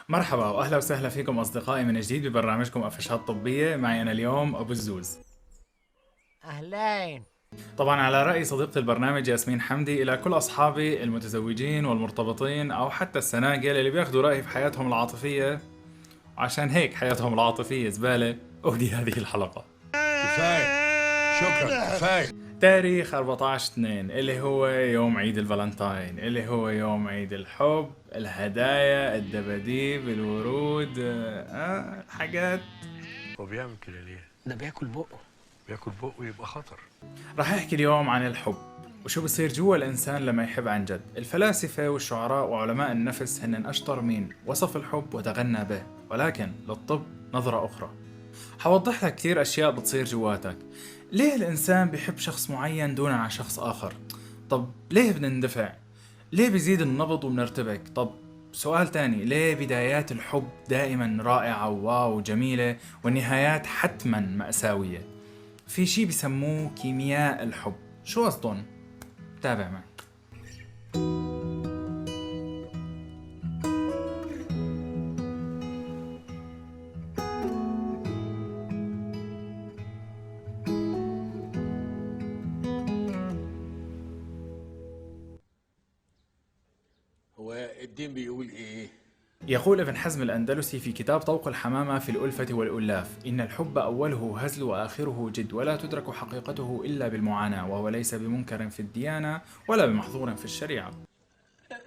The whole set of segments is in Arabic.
مرحبا واهلا وسهلا فيكم اصدقائي من جديد ببرنامجكم قفشات طبية. معي انا اليوم ابو الزوز. أهلين. طبعا على رأي صديقة البرنامج ياسمين حمدي، الى كل اصحابي المتزوجين والمرتبطين او حتى السناجل اللي بياخذوا رأيي في حياتهم العاطفية، عشان هيك حياتهم العاطفية زبالة، اهدي هذه الحلقة. كفاية. شكرا كفاية. تاريخ 14/2 اللي هو يوم عيد الفالنتاين، اللي هو يوم عيد الحب، الهدايا، الدباديب، الورود، الحاجات. هو بيعمل كده ليه؟ ده بياكل بقه. بياكل بقه يبقى خطر. راح احكي اليوم عن الحب وشو بصير جوا الإنسان لما يحب عن جد. الفلاسفة والشعراء وعلماء النفس هن أشطر مين وصف الحب وتغنى به، ولكن للطب نظرة أخرى. حوضح لك كثير أشياء بتصير جواتك. ليه الإنسان بيحب شخص معين دون عن شخص آخر؟ طب ليه بنندفع؟ ليه بيزيد النبض وبنرتبك؟ طب سؤال تاني، ليه بدايات الحب دائما رائعة وواو وجميلة والنهايات حتما مأساوية؟ في شي بسموه كيمياء الحب. شو قصدن؟ تابع معي. هو الدين بيقول ايه؟ يقول ابن حزم الأندلسي في كتاب طوق الحمامة في الألفة والألاف: إن الحب أوله هزل وآخره جد، ولا تدرك حقيقته إلا بالمعاناة، وهو ليس بمنكر في الديانة ولا بمحظور في الشريعة.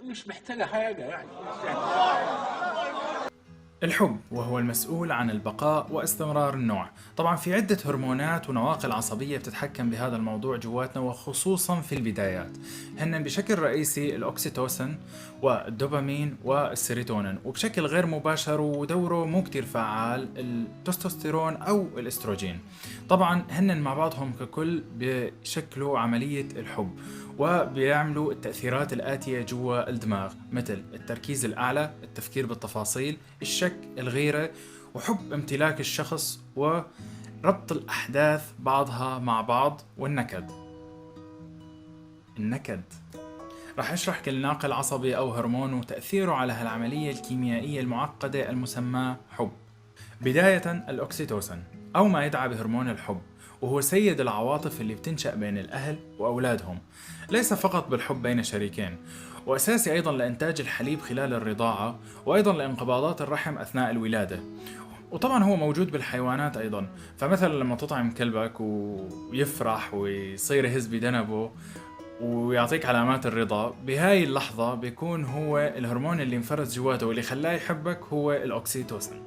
مش محتاجة حاجة يعني. الحب وهو المسؤول عن البقاء واستمرار النوع. طبعا في عدة هرمونات ونواقل عصبية بتتحكم بهذا الموضوع جواتنا، وخصوصا في البدايات. هن بشكل رئيسي الأكسيتوسين والدوبامين والسيروتونين، وبشكل غير مباشر ودوره مو كتير فعال التستوستيرون أو الإستروجين. طبعا هن مع بعضهم ككل بشكلوا عملية الحب، وبيعملوا التأثيرات الآتية جوا الدماغ، مثل التركيز الأعلى، التفكير بالتفاصيل، الشك، الغيرة، وحب امتلاك الشخص، وربط الأحداث بعضها مع بعض، والنكد. النكد راح اشرح كل ناقل عصبي أو هرمون وتأثيره على هالعملية الكيميائية المعقدة المسماة حب. بداية الأكسيتوسين، أو ما يدعى بهرمون الحب، وهو سيد العواطف اللي بتنشأ بين الأهل وأولادهم، ليس فقط بالحب بين شريكين، وأساسي أيضا لإنتاج الحليب خلال الرضاعة، وأيضا لانقباضات الرحم أثناء الولادة. وطبعا هو موجود بالحيوانات أيضا، فمثلا لما تطعم كلبك ويفرح ويصير يهز بدنبه ويعطيك علامات الرضا، بهاي اللحظة بيكون هو الهرمون اللي انفرز جواته واللي خلاه يحبك هو الأكسيتوسين.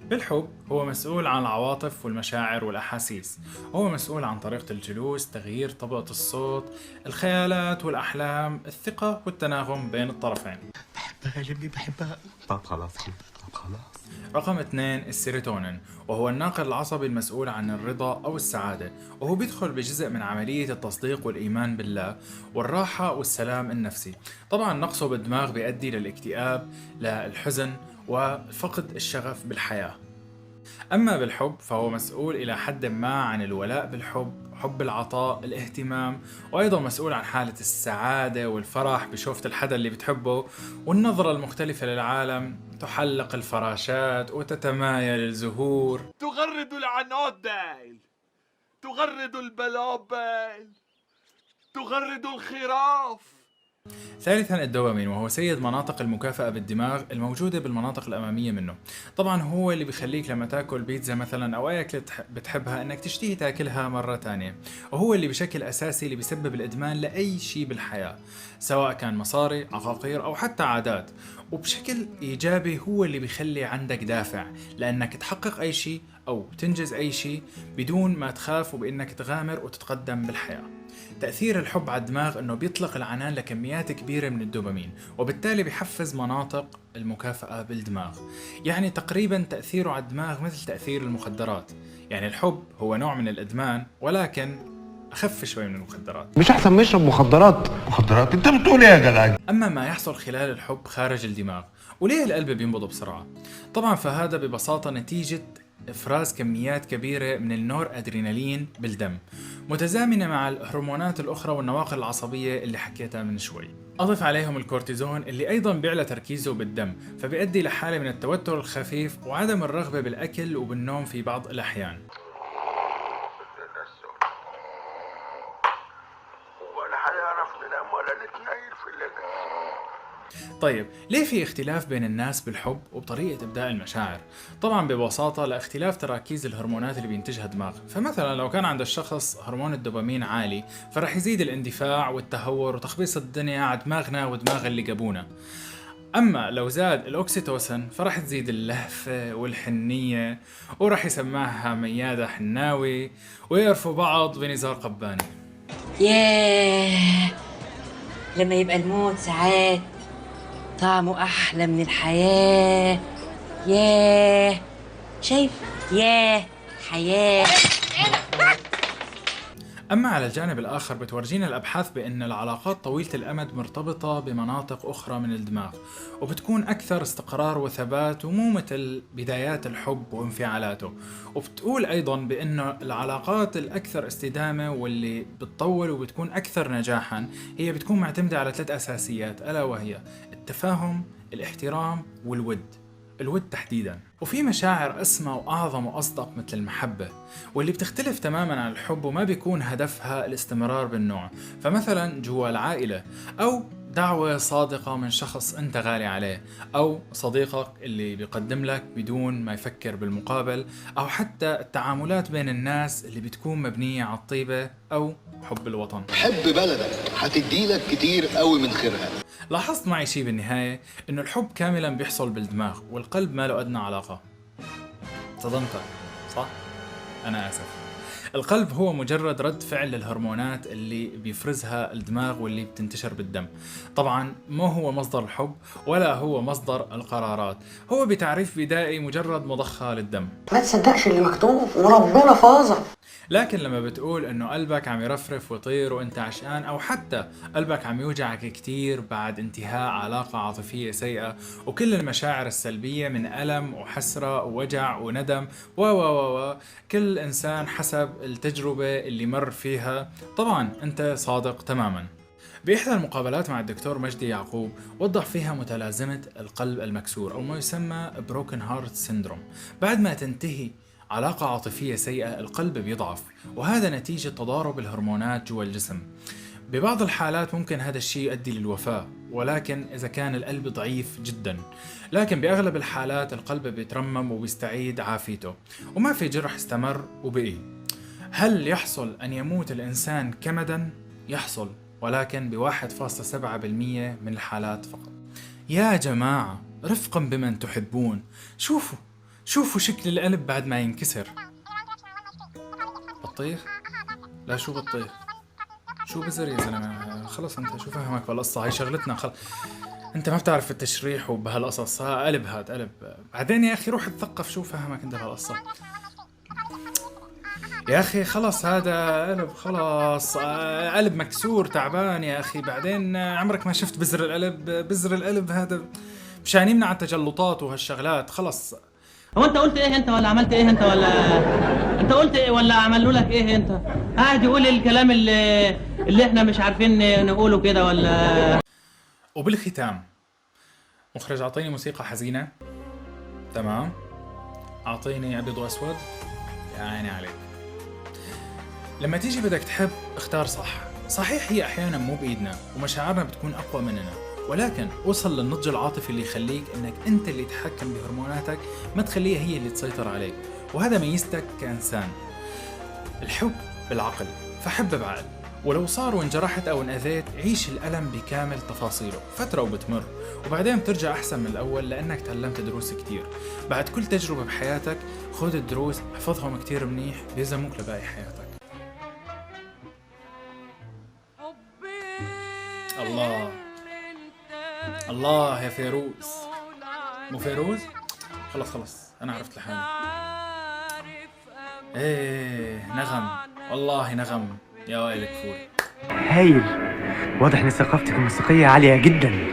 بالحب هو مسؤول عن العواطف والمشاعر والأحاسيس، هو مسؤول عن طريقة الجلوس، تغيير طبقة الصوت، الخيالات والأحلام، الثقة والتناغم بين الطرفين. بحبها يا جدي بحبها. طب خلاص كده. طب خلاص. رقم 2 السيروتونين، وهو الناقل العصبي المسؤول عن الرضا أو السعادة، وهو بيدخل بجزء من عملية التصديق والإيمان بالله والراحة والسلام النفسي. طبعا نقصه بالدماغ بيؤدي للاكتئاب، للحزن، وفقد الشغف بالحياة. أما بالحب فهو مسؤول إلى حد ما عن الولاء بالحب، حب العطاء، الاهتمام، وأيضا مسؤول عن حالة السعادة والفرح بشوفة الحدا اللي بتحبه، والنظرة المختلفة للعالم، تحلق الفراشات وتتمايل الزهور. تغرد العناصل، تغرد البلابل، تغرد الخراف. ثالثا الدوبامين، وهو سيد مناطق المكافأة بالدماغ الموجودة بالمناطق الأمامية منه. طبعا هو اللي بيخليك لما تاكل بيتزا مثلا أو أي أكلة بتحبها إنك تشتهي تاكلها مرة تانية، وهو اللي بشكل أساسي اللي بيسبب الإدمان لأي شيء بالحياة، سواء كان مصاري، عقاقير، أو حتى عادات. وبشكل إيجابي هو اللي بيخلي عندك دافع لأنك تحقق أي شيء أو تنجز أي شيء بدون ما تخاف، وبإنك تغامر وتتقدم بالحياة. تأثير الحب على الدماغ أنه بيطلق العنان لكميات كبيرة من الدوبامين، وبالتالي بيحفز مناطق المكافأة بالدماغ. يعني تقريبا تأثيره على الدماغ مثل تأثير المخدرات. يعني الحب هو نوع من الإدمان، ولكن أخف شوي من المخدرات. مش احسن ما يشرب مخدرات؟ مخدرات؟ انت بتقول ايه يا جدع؟ أما ما يحصل خلال الحب خارج الدماغ، وليه القلب بينبض بسرعة؟ طبعا فهذا ببساطة نتيجة إفراز كميات كبيرة من النور أدرينالين بالدم، متزامنة مع الهرمونات الأخرى والنواقل العصبية اللي حكيتها من شوي. أضف عليهم الكورتيزون اللي أيضا بيعلى تركيزه بالدم، فبيؤدي لحالة من التوتر الخفيف وعدم الرغبة بالأكل وبالنوم في بعض الأحيان. طيب ليه في اختلاف بين الناس بالحب وبطريقة إبداء المشاعر؟ طبعا ببساطة لاختلاف تراكيز الهرمونات اللي بينتجها الدماغ. فمثلا لو كان عند الشخص هرمون الدوبامين عالي فرح يزيد الاندفاع والتهور وتخبيص الدنيا على دماغنا ودماغ اللي جابونا. أما لو زاد الأوكسيتوسن فرح تزيد اللهفة والحنية، ورح يسمعها ميادة حناوي ويعرفوا بعض بنزار قباني. ياه، لما يبقى الموت ساعات طعمه أحلى من الحياة. ياه، شايف؟ ياه حياة. أما على الجانب الآخر بتورجينا الأبحاث بأن العلاقات طويلة الأمد مرتبطة بمناطق أخرى من الدماغ، وبتكون أكثر استقرار وثبات ومو مثل بدايات الحب وانفعالاته. وبتقول أيضا بأن العلاقات الأكثر استدامة واللي بتطول وبتكون أكثر نجاحا هي بتكون معتمدة على 3 أساسيات، ألا وهي التفاهم، الاحترام، والود. الود تحديدا. وفي مشاعر أسمى وأعظم وأصدق مثل المحبة، واللي بتختلف تماما عن الحب وما بيكون هدفها الاستمرار بالنوع. فمثلا جوا العائلة، أو دعوة صادقة من شخص أنت غالي عليه، أو صديقك اللي بيقدم لك بدون ما يفكر بالمقابل، أو حتى التعاملات بين الناس اللي بتكون مبنية على الطيبة أو حب الوطن. حب بلدك هتديلك كتير قوي من خيرها. لاحظت معي شيء بالنهاية إنه الحب كاملا بيحصل بالدماغ والقلب ما له أدنى علاقة. صدمتك صح؟ أنا آسف. القلب هو مجرد رد فعل للهرمونات اللي بيفرزها الدماغ واللي بتنتشر بالدم. طبعا مو هو مصدر الحب ولا هو مصدر القرارات، هو بتعريف بدائي مجرد مضخة للدم. ما تصدقش اللي مكتوب وربنا فاضل. لكن لما بتقول انه قلبك عم يرفرف ويطير وانت عشقان، او حتى قلبك عم يوجعك كتير بعد انتهاء علاقة عاطفية سيئة، وكل المشاعر السلبية من ألم وحسرة ووجع وندم و كل إنسان حسب التجربة اللي مر فيها، طبعا انت صادق تماما. بإحدى المقابلات مع الدكتور مجدي يعقوب وضح فيها متلازمة القلب المكسور أو ما يسمى Broken Heart Syndrome. بعد ما تنتهي علاقة عاطفية سيئة القلب بيضعف، وهذا نتيجة تضارب الهرمونات جوا الجسم. ببعض الحالات ممكن هذا الشيء يؤدي للوفاة، ولكن إذا كان القلب ضعيف جدا. لكن بأغلب الحالات القلب بيترمم وبيستعيد عافيته وما في جرح استمر وبقي. هل يحصل أن يموت الإنسان كمدا؟ يحصل، ولكن ب1.7% من الحالات فقط. يا جماعة رفقا بمن تحبون، شوفوا شكل القلب بعد ما ينكسر. بطيخ؟ لا شو بطيخ؟ شو بزر يا زلمة؟ خلص انت شو فهمك بالقصة؟ هاي شغلتنا انت ما بتعرف التشريح وبهالقصص. قلب قلب. بعدين يا اخي روح اتثقف شو فهمك انت بهالقصة. يا اخي خلص هذا قلب، خلاص قلب مكسور تعبان يا اخي. بعدين عمرك ما شفت بزر القلب هذا مشان يمنع التجلطات وهالشغلات. خلص. هو انت قلت ايه انت ولا عملت ايه انت ولا انت قلت ايه ولا عملوا لك ايه انت؟ قاعد يقول الكلام اللي احنا مش عارفين نقوله كده ولا. وبالختام مخرج اعطيني موسيقى حزينة. تمام. اعطيني ابيض واسود. يا عيني عليك. لما تيجي بدك تحب اختار صح. صحيح هي احيانا مو بايدنا ومشاعرنا بتكون اقوى مننا، ولكن وصل للنضج العاطفي اللي يخليك انك انت اللي تتحكم بهرموناتك، ما تخليها هي اللي تسيطر عليك، وهذا ميزتك كإنسان. الحب بالعقل، فحب بعقل. ولو صار وانجرحت او انأذيت عيش الألم بكامل تفاصيله، فترة وبتمر وبعدين بترجع احسن من الاول لانك تعلمت دروس كتير. بعد كل تجربة بحياتك خذ الدروس، احفظهم كتير منيح، بيلزموك لباقي حياتك. الله يا فيروز. مو فيروز؟ خلص انا عرفت لحالي. ايه نغم، والله نغم يا وائل كفور. هايل، واضح ان ثقافتك الموسيقية عالية جدا.